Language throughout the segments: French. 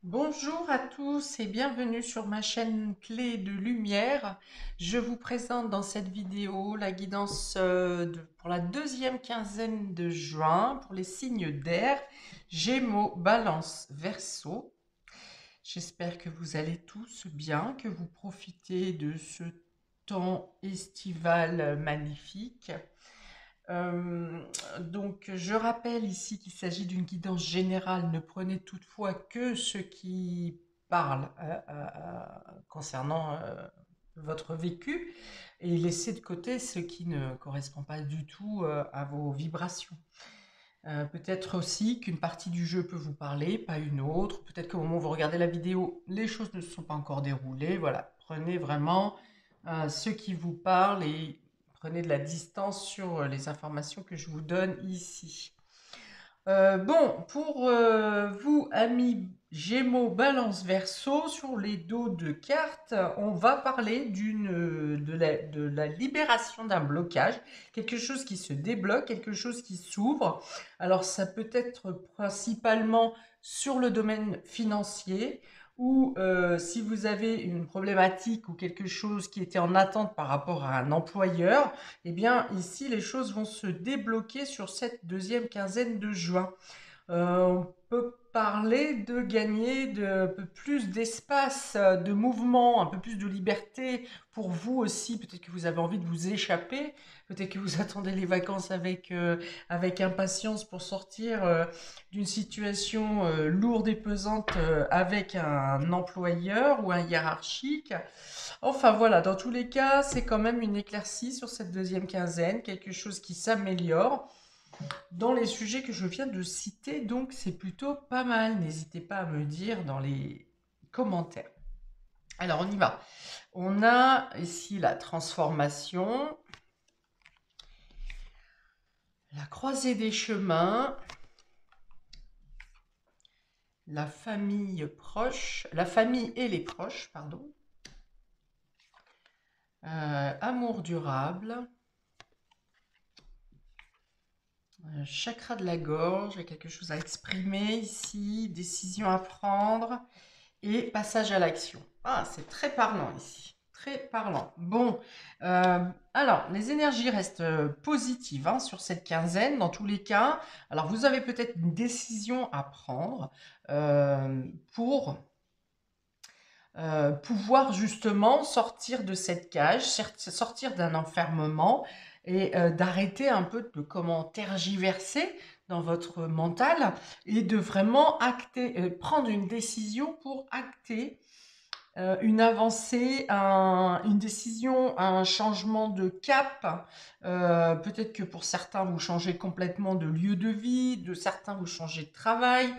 Bonjour à tous et bienvenue sur ma chaîne Clé de Lumière. Je vous présente dans cette vidéo la guidance pour la deuxième quinzaine de juin pour les signes d'air, Gémeaux, Balance, Verseau. J'espère que vous allez tous bien, que vous profitez de ce temps estival magnifique. Euh, donc, je rappelle ici qu'il s'agit d'une guidance générale. Ne prenez toutefois que ce qui parle concernant votre vécu et laissez de côté ce qui ne correspond pas du tout à vos vibrations. Peut-être aussi qu'une partie du jeu peut vous parler, pas une autre. Peut-être qu'au moment où vous regardez la vidéo, les choses ne se sont pas encore déroulées. Voilà, prenez vraiment ce qui vous parle et prenez de la distance sur les informations que je vous donne ici. Bon, pour vous, amis Gémeaux, Balance, Verseau, sur les dos de cartes, on va parler de la libération d'un blocage, quelque chose qui se débloque, quelque chose qui s'ouvre. Alors, ça peut être principalement sur le domaine financier, ou si vous avez une problématique ou quelque chose qui était en attente par rapport à un employeur, eh bien, ici, les choses vont se débloquer sur cette deuxième quinzaine de juin. On peut parler de gagner un peu plus d'espace, de mouvement, un peu plus de liberté pour vous aussi. Peut-être que vous avez envie de vous échapper, peut-être que vous attendez les vacances avec impatience pour sortir d'une situation lourde et pesante avec un employeur ou un hiérarchique. Enfin voilà, dans tous les cas, c'est quand même une éclaircie sur cette deuxième quinzaine, quelque chose qui s'améliore dans les sujets que je viens de citer, donc c'est plutôt pas mal. N'hésitez pas à me dire dans les commentaires. Alors on y va. On a ici la transformation, la croisée des chemins, la famille proche, la famille et les proches, pardon, amour durable, chakra de la gorge, il y a quelque chose à exprimer ici, décision à prendre. Et passage à l'action. Ah, c'est très parlant ici. Très parlant. Bon, alors, les énergies restent positives hein, sur cette quinzaine, dans tous les cas. Alors, vous avez peut-être une décision à prendre pour pouvoir justement sortir de cette cage, sortir d'un enfermement et d'arrêter un peu de comment tergiverser dans votre mental et de vraiment acter, prendre une décision pour acter une avancée, une décision, un changement de cap. Peut-être que pour certains, vous changez complètement de lieu de vie, de certains, vous changez de travail.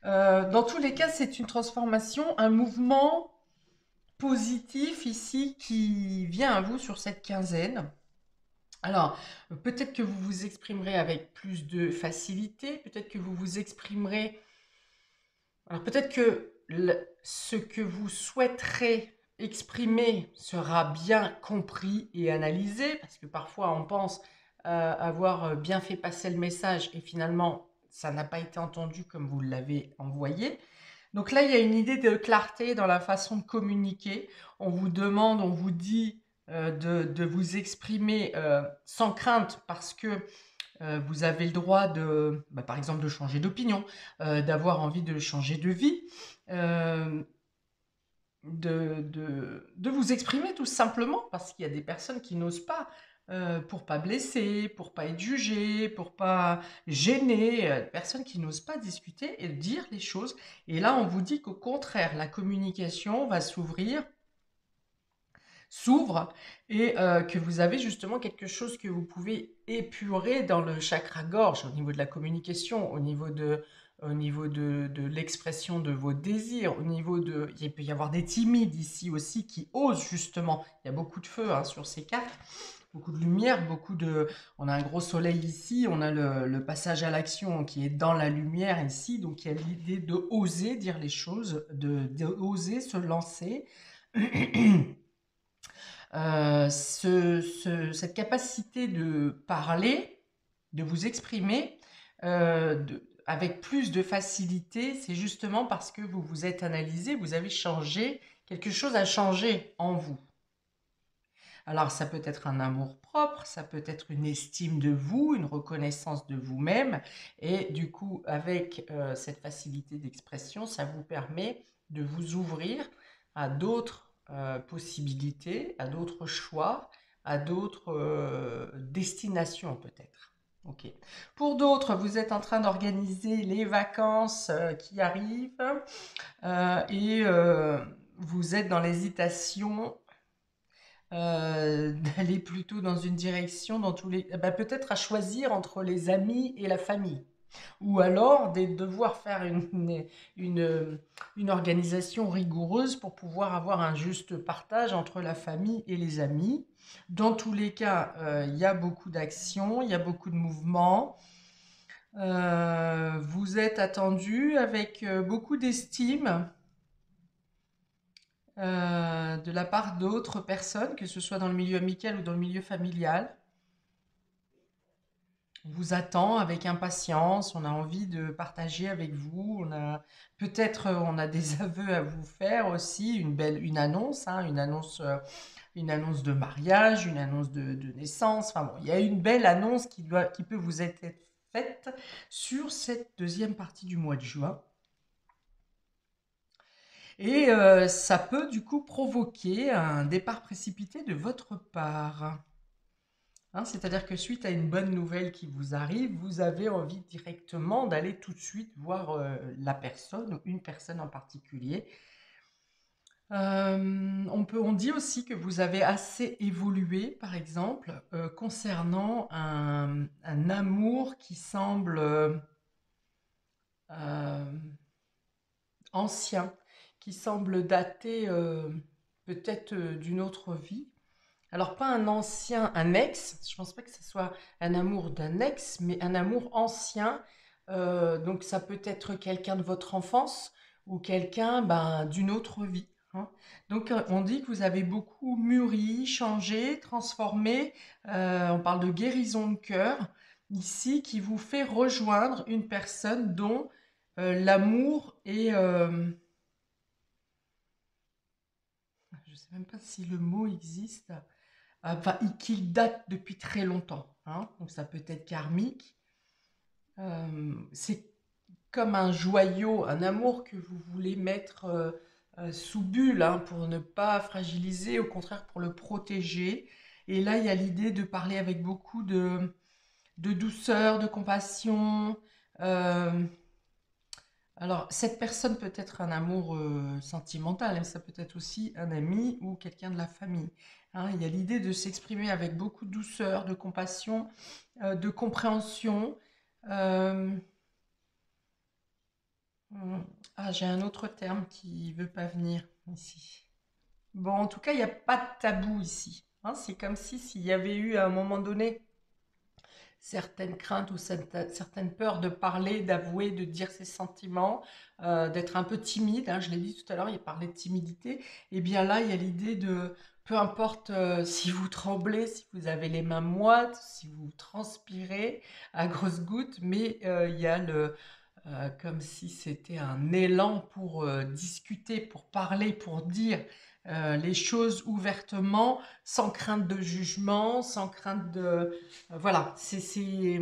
Dans tous les cas, c'est une transformation, un mouvement positif ici qui vient à vous sur cette quinzaine. Alors, peut-être que vous vous exprimerez avec plus de facilité, peut-être que vous vous exprimerez. Alors, peut-être que ce que vous souhaiterez exprimer sera bien compris et analysé, parce que parfois on pense avoir bien fait passer le message et finalement ça n'a pas été entendu comme vous l'avez envoyé. Donc là, il y a une idée de clarté dans la façon de communiquer. On vous demande, on vous dit de vous exprimer sans crainte parce que vous avez le droit de, bah, par exemple, de changer d'opinion, d'avoir envie de changer de vie, euh, de vous exprimer tout simplement parce qu'il y a des personnes qui n'osent pas. Pour pas blesser, pour pas être jugé, pour pas gêner, personnes qui n'osent pas discuter et dire les choses. Et là, on vous dit qu'au contraire, la communication va s'ouvre et que vous avez justement quelque chose que vous pouvez épurer dans le chakra gorge au niveau de la communication, au niveau de l'expression de vos désirs, au niveau de... Il peut y avoir des timides ici aussi qui osent justement. Il y a beaucoup de feu hein, sur ces cartes, beaucoup de lumière, beaucoup de... On a un gros soleil ici, on a le passage à l'action qui est dans la lumière ici, donc il y a l'idée de oser dire les choses, de oser se lancer. Cette capacité de parler, de vous exprimer, avec plus de facilité, c'est justement parce que vous vous êtes analysé, vous avez changé, quelque chose a changé en vous. Alors ça peut être un amour-propre, ça peut être une estime de vous, une reconnaissance de vous-même et du coup avec, cette facilité d'expression, ça vous permet de vous ouvrir à d'autres, possibilités, à d'autres choix, à d'autres, destinations peut-être. OK. Pour d'autres, vous êtes en train d'organiser les vacances, qui arrivent, vous êtes dans l'hésitation d'aller plutôt dans une direction, dans tous les, bah, peut-être à choisir entre les amis et la famille. Ou alors de devoir faire une, une organisation rigoureuse pour pouvoir avoir un juste partage entre la famille et les amis. Dans tous les cas, il y a beaucoup d'actions, il y a beaucoup de mouvements. Vous êtes attendu avec beaucoup d'estime de la part d'autres personnes, que ce soit dans le milieu amical ou dans le milieu familial. On vous attend avec impatience, on a envie de partager avec vous, on a peut-être on a des aveux à vous faire aussi, une annonce, hein, une annonce de mariage, une annonce de naissance. Enfin bon, il y a une belle annonce qui peut vous être faite sur cette deuxième partie du mois de juin. Et ça peut du coup provoquer un départ précipité de votre part. Hein, c'est-à-dire que suite à une bonne nouvelle qui vous arrive, vous avez envie directement d'aller tout de suite voir la personne ou une personne en particulier. On dit aussi que vous avez assez évolué, par exemple, concernant un amour qui semble euh, ancien, qui semble dater peut-être d'une autre vie. Alors pas un ancien, un ex, je pense pas que ce soit un amour d'un ex, mais un amour ancien. Donc ça peut être quelqu'un de votre enfance ou quelqu'un ben, d'une autre vie. Hein. Donc on dit que vous avez beaucoup mûri, changé, transformé. On parle de guérison de cœur ici qui vous fait rejoindre une personne dont l'amour est... je ne sais même pas si le mot existe. Enfin, qu'il date depuis très longtemps. Hein. Donc ça peut être karmique. C'est comme un joyau, un amour que vous voulez mettre sous bulle hein, pour ne pas fragiliser, au contraire pour le protéger. Et là, il y a l'idée de parler avec beaucoup de douceur, de compassion. Euh, alors, cette personne peut être un amour sentimental, mais ça peut être aussi un ami ou quelqu'un de la famille. Hein. Il y a l'idée de s'exprimer avec beaucoup de douceur, de compassion, de compréhension. Euh, ah, j'ai un autre terme qui veut pas venir ici. Bon, en tout cas, il n'y a pas de tabou ici. Hein. C'est comme si s'il y avait eu à un moment donné certaines craintes ou certaines peurs de parler, d'avouer, de dire ses sentiments, d'être un peu timide. Hein, je l'ai dit tout à l'heure, il parlait de timidité. Et bien là, il y a l'idée de, peu importe si vous tremblez, si vous avez les mains moites, si vous transpirez à grosses gouttes, mais il y a comme si c'était un élan pour discuter, pour parler, pour dire les choses ouvertement, sans crainte de jugement, sans crainte de... voilà, c'est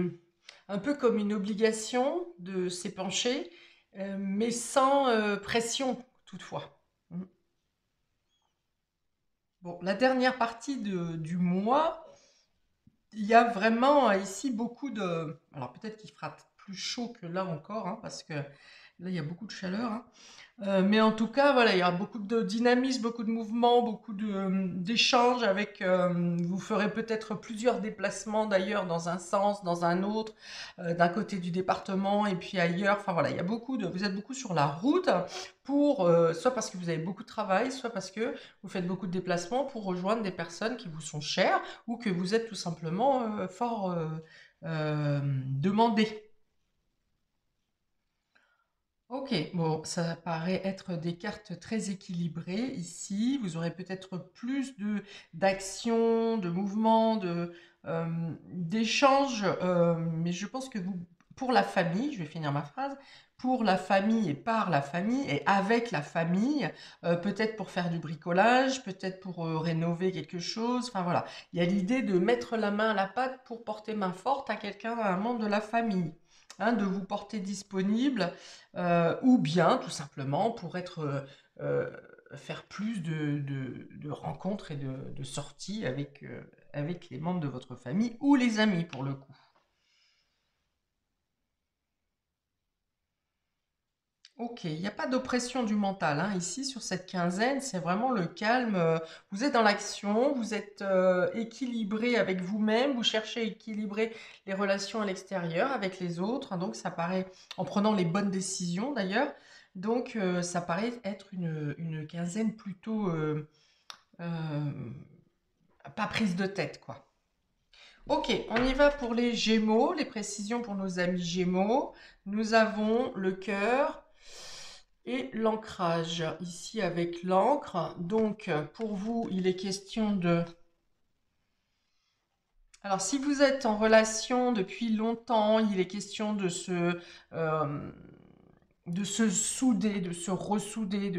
un peu comme une obligation de s'épancher, mais sans pression toutefois. Mm. Bon, la dernière partie du mois, il y a vraiment ici beaucoup de... Alors peut-être qu'il fera plus chaud que là encore, hein, parce que là il y a beaucoup de chaleur. Hein. Mais en tout cas, voilà, il y aura beaucoup de dynamisme, beaucoup de mouvements, beaucoup d'échanges avec. Vous ferez peut-être plusieurs déplacements d'ailleurs dans un sens, dans un autre, d'un côté du département et puis ailleurs. Enfin voilà, il y a beaucoup de. Vous êtes beaucoup sur la route pour soit parce que vous avez beaucoup de travail, soit parce que vous faites beaucoup de déplacements pour rejoindre des personnes qui vous sont chères ou que vous êtes tout simplement fort demandé. Ok, bon, ça paraît être des cartes très équilibrées ici. Vous aurez peut-être plus de d'actions, de mouvements, d'échanges, mais je pense que vous pour la famille, je vais finir ma phrase, pour la famille et par la famille et avec la famille, peut-être pour faire du bricolage, peut-être pour rénover quelque chose, enfin voilà. Il y a l'idée de mettre la main à la pâte pour porter main forte à quelqu'un, à un membre de la famille, hein, de vous porter disponible, ou bien tout simplement pour être, faire plus de rencontres et de sorties avec les membres de votre famille ou les amis pour le coup. Ok, il n'y a pas d'oppression du mental, hein. Ici, sur cette quinzaine, c'est vraiment le calme. Vous êtes dans l'action, vous êtes équilibré avec vous-même, vous cherchez à équilibrer les relations à l'extérieur avec les autres, hein. Donc, ça paraît, en prenant les bonnes décisions d'ailleurs, donc ça paraît être une quinzaine plutôt euh, pas prise de tête, quoi. Ok, on y va pour les Gémeaux, les précisions pour nos amis Gémeaux. Nous avons le cœur et l'ancrage. Ici avec l'encre. Donc, pour vous, il est question de... Alors, si vous êtes en relation depuis longtemps, il est question euh, de se souder, de se ressouder,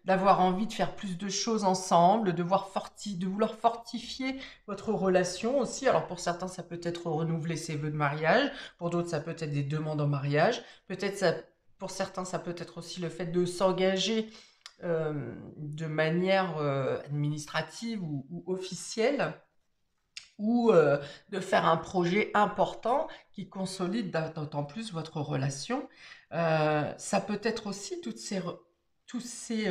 d'avoir envie de faire plus de choses ensemble, de vouloir fortifier votre relation aussi. Alors pour certains, ça peut être renouveler ses vœux de mariage, pour d'autres, ça peut être des demandes en mariage, pour certains, ça peut être aussi le fait de s'engager de manière administrative ou officielle, ou de faire un projet important qui consolide d'autant plus votre relation. Ça peut être aussi tous ces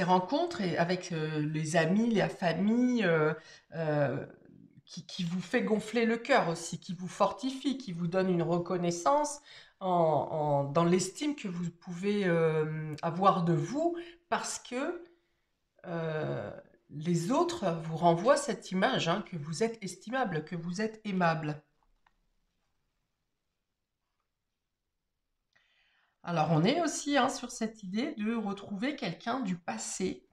rencontres avec les amis, la famille, euh, qui vous fait gonfler le cœur aussi, qui vous fortifie, qui vous donne une reconnaissance dans l'estime que vous pouvez avoir de vous, parce que euh, les autres vous renvoient cette image, hein, que vous êtes estimable, que vous êtes aimable. Alors on est aussi, hein, sur cette idée de retrouver quelqu'un du passé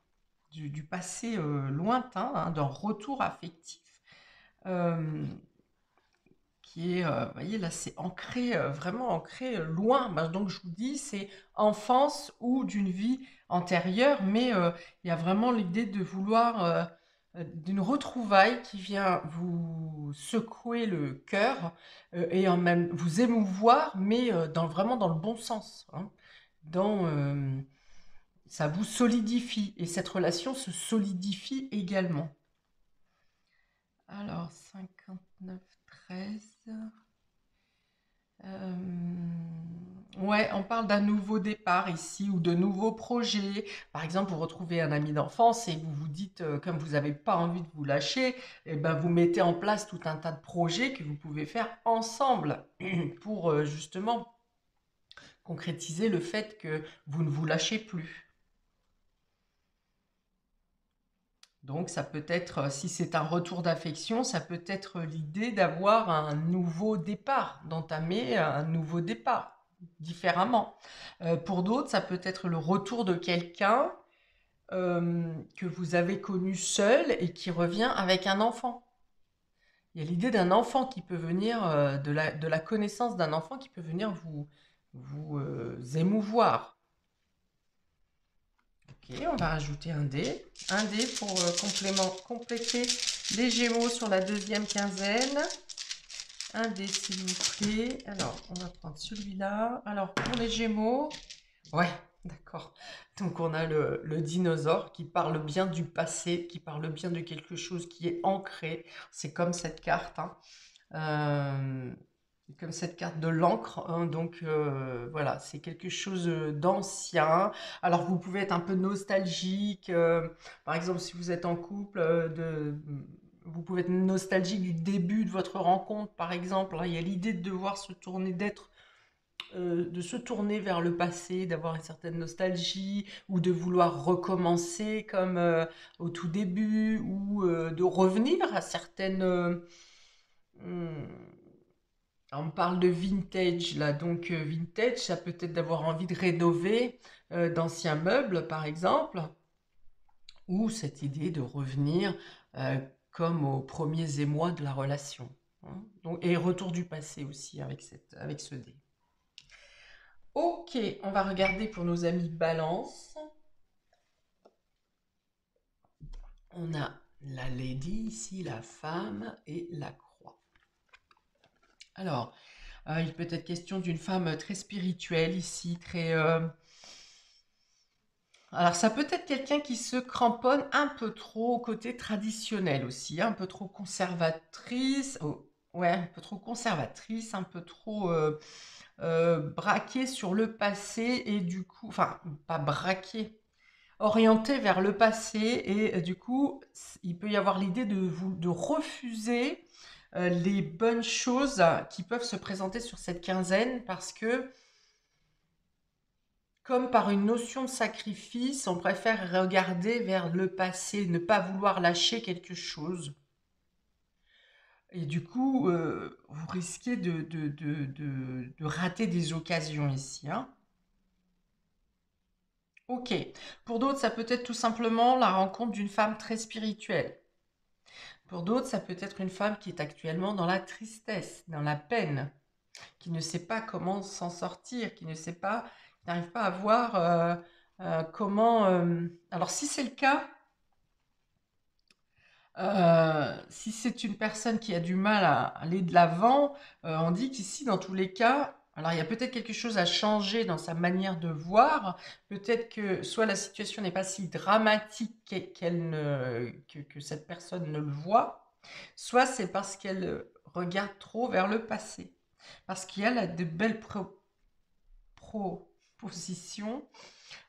lointain, hein, d'un retour affectif, euh, qui est, vous voyez là, c'est ancré, vraiment ancré loin. Ben, donc je vous dis, c'est enfance ou d'une vie antérieure, mais il y a vraiment l'idée de vouloir d'une retrouvaille qui vient vous secouer le cœur et en même vous émouvoir, mais vraiment dans le bon sens, hein. Dans, ça vous solidifie et cette relation se solidifie également. Alors 59 13. Ouais, on parle d'un nouveau départ ici ou de nouveaux projets. Par exemple, vous retrouvez un ami d'enfance et vous vous dites, comme vous n'avez pas envie de vous lâcher, eh ben, vous mettez en place tout un tas de projets que vous pouvez faire ensemble pour justement concrétiser le fait que vous ne vous lâchez plus. Donc ça peut être, si c'est un retour d'affection, ça peut être l'idée d'avoir un nouveau départ, d'entamer un nouveau départ différemment. Pour d'autres, ça peut être le retour de quelqu'un que vous avez connu seul et qui revient avec un enfant. Il y a l'idée d'un enfant qui peut venir, de la connaissance d'un enfant qui peut venir vous émouvoir. Ok, on va rajouter un dé. Un dé pour compléter les Gémeaux sur la deuxième quinzaine. Un dé, s'il vous plaît. Alors, on va prendre celui-là. Alors, pour les Gémeaux, ouais, d'accord. Donc, on a le dinosaure qui parle bien du passé, qui parle bien de quelque chose qui est ancré. C'est comme cette carte, hein. Euh, comme cette carte de l'encre, hein. Donc voilà, c'est quelque chose d'ancien. Alors vous pouvez être un peu nostalgique, par exemple si vous êtes en couple, vous pouvez être nostalgique du début de votre rencontre, par exemple, hein. Il y a l'idée de devoir se tourner, de se tourner vers le passé, d'avoir une certaine nostalgie, ou de vouloir recommencer comme au tout début, ou de revenir à certaines... hum, on parle de vintage là, donc vintage, ça peut être d'avoir envie de rénover d'anciens meubles par exemple, ou cette idée de revenir euh, comme aux premiers émois de la relation. hein. Donc, et retour du passé aussi avec ce dé. Ok, on va regarder pour nos amis Balance. On a la Lady ici, la femme et la croix. Alors, il peut être question d'une femme très spirituelle ici, très... Alors, ça peut être quelqu'un qui se cramponne un peu trop au côté traditionnel aussi, hein, un peu trop conservatrice. Oh, ouais, un peu trop conservatrice, un peu trop braquée sur le passé et du coup, enfin, pas braquée, orientée vers le passé et du coup, il peut y avoir l'idée de refuser les bonnes choses qui peuvent se présenter sur cette quinzaine parce que comme par une notion de sacrifice, on préfère regarder vers le passé, ne pas vouloir lâcher quelque chose. Et du coup, vous risquez de rater des occasions ici, hein. Ok. Pour d'autres, ça peut être tout simplement la rencontre d'une femme très spirituelle. Pour d'autres, ça peut être une femme qui est actuellement dans la tristesse, dans la peine, qui ne sait pas comment s'en sortir, qui n'arrive pas à voir comment. Alors, si c'est le cas, si c'est une personne qui a du mal à aller de l'avant, on dit qu'ici, dans tous les cas, alors il y a peut-être quelque chose à changer dans sa manière de voir. Peut-être que soit la situation n'est pas si dramatique que cette personne ne le voit, soit c'est parce qu'elle regarde trop vers le passé. Parce qu'il y a là de belles propositions,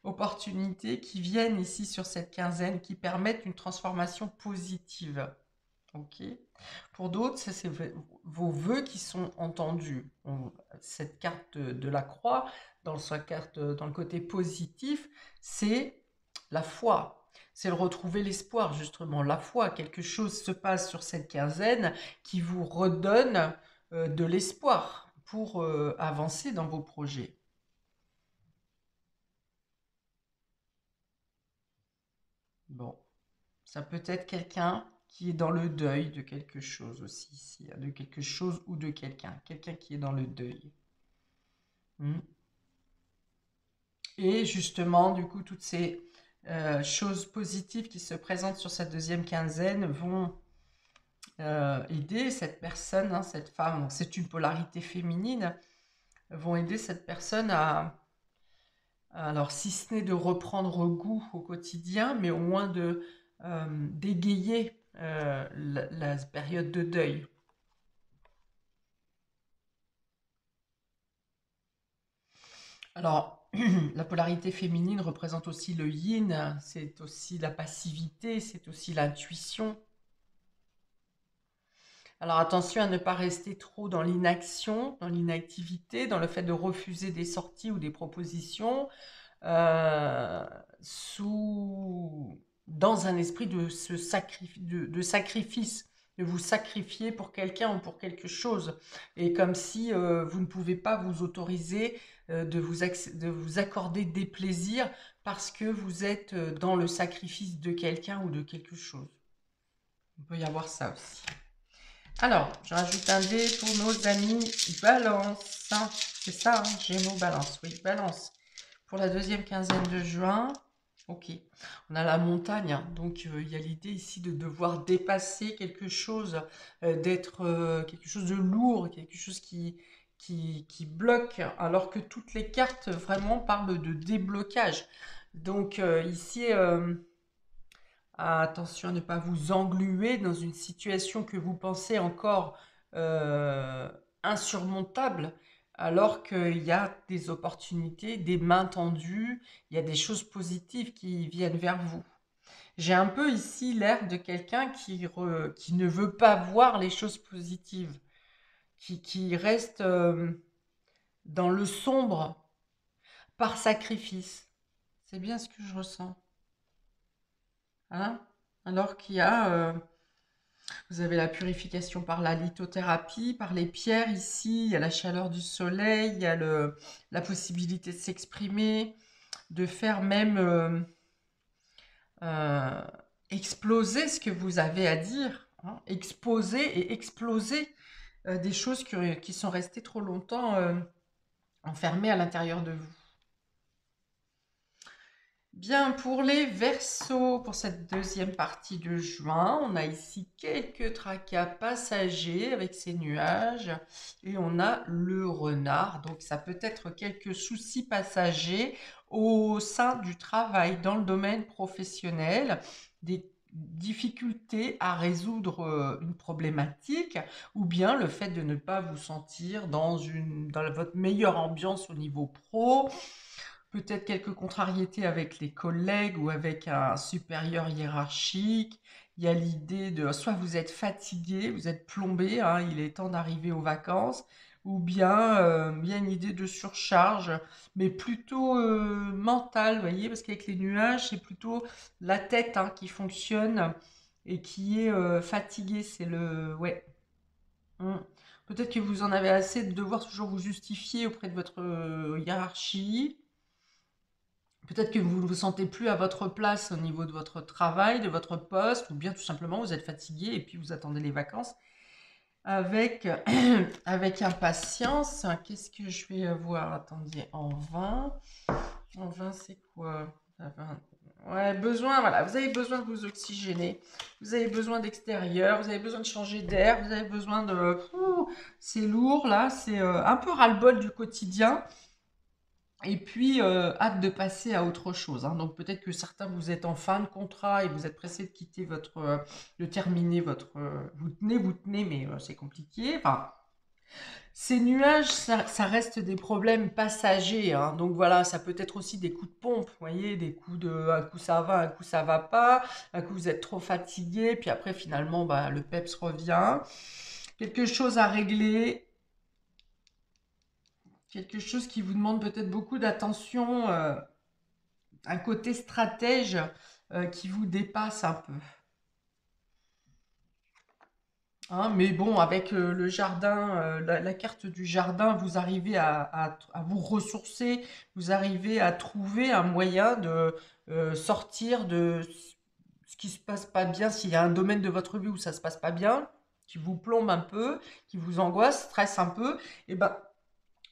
opportunités qui viennent ici sur cette quinzaine, qui permettent une transformation positive. Ok. Pour d'autres, c'est vos vœux qui sont entendus. Cette carte de la croix, dans sa carte, dans le côté positif, c'est la foi. C'est le retrouver l'espoir, justement. La foi, quelque chose se passe sur cette quinzaine qui vous redonne de l'espoir pour avancer dans vos projets. Bon, ça peut être quelqu'un qui est dans le deuil de quelque chose aussi, ici, de quelque chose ou de quelqu'un. Quelqu'un qui est dans le deuil. Hmm. Et justement, du coup, toutes ces choses positives qui se présentent sur cette deuxième quinzaine vont aider cette personne, hein, cette femme, c'est une polarité féminine, vont aider cette personne alors si ce n'est de reprendre goût au quotidien, mais au moins d'égayer la période de deuil. Alors, la polarité féminine représente aussi le yin, c'est aussi la passivité, c'est aussi l'intuition. Alors attention à ne pas rester trop dans l'inaction, dans l'inactivité, dans le fait de refuser des sorties ou des propositions, euh, dans un esprit de sacrifice, de vous sacrifier pour quelqu'un ou pour quelque chose. Et comme si vous ne pouvez pas vous autoriser de vous accorder des plaisirs parce que vous êtes dans le sacrifice de quelqu'un ou de quelque chose. Il peut y avoir ça aussi. Alors, je rajoute un dé pour nos amis Balance. C'est ça, hein, Gémeaux, Balance. Oui, Balance. Pour la deuxième quinzaine de juin. Ok. On a la montagne, hein, donc il y a l'idée ici de devoir dépasser quelque chose, d'être quelque chose de lourd, quelque chose qui bloque, alors que toutes les cartes vraiment parlent de déblocage. Donc ici, attention à ne pas vous engluer dans une situation que vous pensez encore euh, insurmontable, alors qu'il y a des opportunités, des mains tendues, il y a des choses positives qui viennent vers vous. J'ai un peu ici l'air de quelqu'un qui ne veut pas voir les choses positives, qui reste dans le sombre par sacrifice. C'est bien ce que je ressens. Hein. Alors qu'il y a vous avez la purification par la lithothérapie, par les pierres ici, il y a la chaleur du soleil, il y a la possibilité de s'exprimer, de faire même euh, exploser ce que vous avez à dire, hein, exposer et exploser. des choses qui sont restées trop longtemps enfermées à l'intérieur de vous. Bien, pour les Verseaux, pour cette deuxième partie de juin, on a ici quelques tracas passagers avec ces nuages et on a le renard. Donc ça peut être quelques soucis passagers au sein du travail dans le domaine professionnel, des difficultés à résoudre une problématique ou bien le fait de ne pas vous sentir dans votre meilleure ambiance au niveau pro. Peut-être quelques contrariétés avec les collègues ou avec un supérieur hiérarchique. Il y a l'idée de soit vous êtes fatigué, vous êtes plombé, hein, il est temps d'arriver aux vacances, ou bien il y a une idée de surcharge, mais plutôt mentale, vous voyez, parce qu'avec les nuages, c'est plutôt la tête hein, qui fonctionne et qui est fatiguée. C'est le... Ouais. Mm. Peut-être que vous en avez assez de devoir toujours vous justifier auprès de votre hiérarchie. Peut-être que vous ne vous sentez plus à votre place au niveau de votre travail, de votre poste, ou bien tout simplement vous êtes fatigué et puis vous attendez les vacances avec, avec impatience. Qu'est-ce que je vais avoir? Attendez, en 20. En 20, c'est quoi? Ouais, besoin, voilà, vous avez besoin de vous oxygéner, vous avez besoin d'extérieur, vous avez besoin de changer d'air, vous avez besoin de... c'est lourd là, c'est un peu ras-le-bol du quotidien. Et puis, hâte de passer à autre chose, hein. Donc peut-être que certains, vous êtes en fin de contrat et vous êtes pressé de quitter de terminer vous tenez, mais c'est compliqué. Enfin, ces nuages, ça reste des problèmes passagers, hein. Donc voilà, ça peut être aussi des coups de pompe, vous voyez, un coup ça va, un coup ça va pas, un coup vous êtes trop fatigué, puis après finalement, bah, le peps revient. Quelque chose à régler, quelque chose qui vous demande peut-être beaucoup d'attention. Un côté stratège qui vous dépasse un peu. Hein, mais bon, avec le jardin, la carte du jardin, vous arrivez à vous ressourcer, vous arrivez à trouver un moyen de sortir de ce qui se passe pas bien, s'il y a un domaine de votre vie où ça se passe pas bien, qui vous plombe un peu, qui vous angoisse, stresse un peu, et ben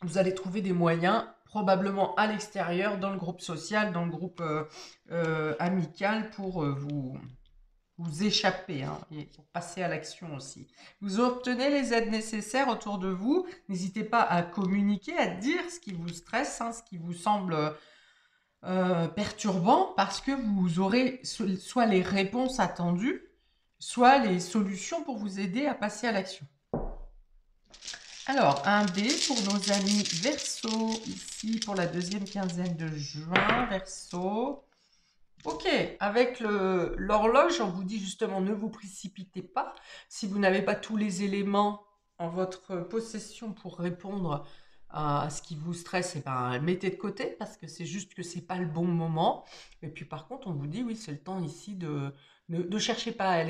vous allez trouver des moyens, probablement à l'extérieur, dans le groupe social, dans le groupe amical, pour vous échapper hein, et pour passer à l'action aussi. Vous obtenez les aides nécessaires autour de vous. N'hésitez pas à communiquer, à dire ce qui vous stresse, hein, ce qui vous semble perturbant, parce que vous aurez soit les réponses attendues, soit les solutions pour vous aider à passer à l'action. Alors, un dé pour nos amis Verseau, ici pour la deuxième quinzaine de juin, Verseau. Ok, avec l'horloge, on vous dit justement ne vous précipitez pas. Si vous n'avez pas tous les éléments en votre possession pour répondre à ce qui vous stresse, et ben, mettez de côté parce que c'est juste que c'est pas le bon moment. Et puis par contre, on vous dit oui, c'est le temps ici de ne cherchez pas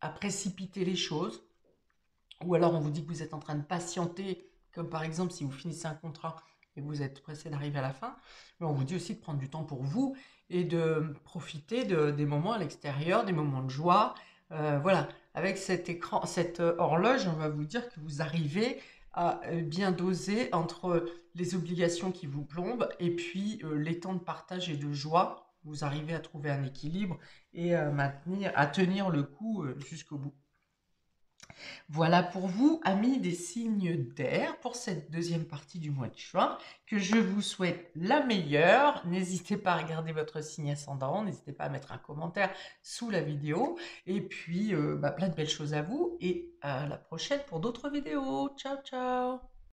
à précipiter les choses. Ou alors on vous dit que vous êtes en train de patienter, comme par exemple si vous finissez un contrat et vous êtes pressé d'arriver à la fin. Mais on vous dit aussi de prendre du temps pour vous et de profiter des moments à l'extérieur, des moments de joie. Voilà, avec cet écran, cette horloge, on va vous dire que vous arrivez à bien doser entre les obligations qui vous plombent et puis les temps de partage et de joie. Vous arrivez à trouver un équilibre et à tenir le coup jusqu'au bout. Voilà pour vous, amis des signes d'air, pour cette deuxième partie du mois de juin, que je vous souhaite la meilleure. N'hésitez pas à regarder votre signe ascendant, n'hésitez pas à mettre un commentaire sous la vidéo. Et puis, plein de belles choses à vous et à la prochaine pour d'autres vidéos. Ciao, ciao!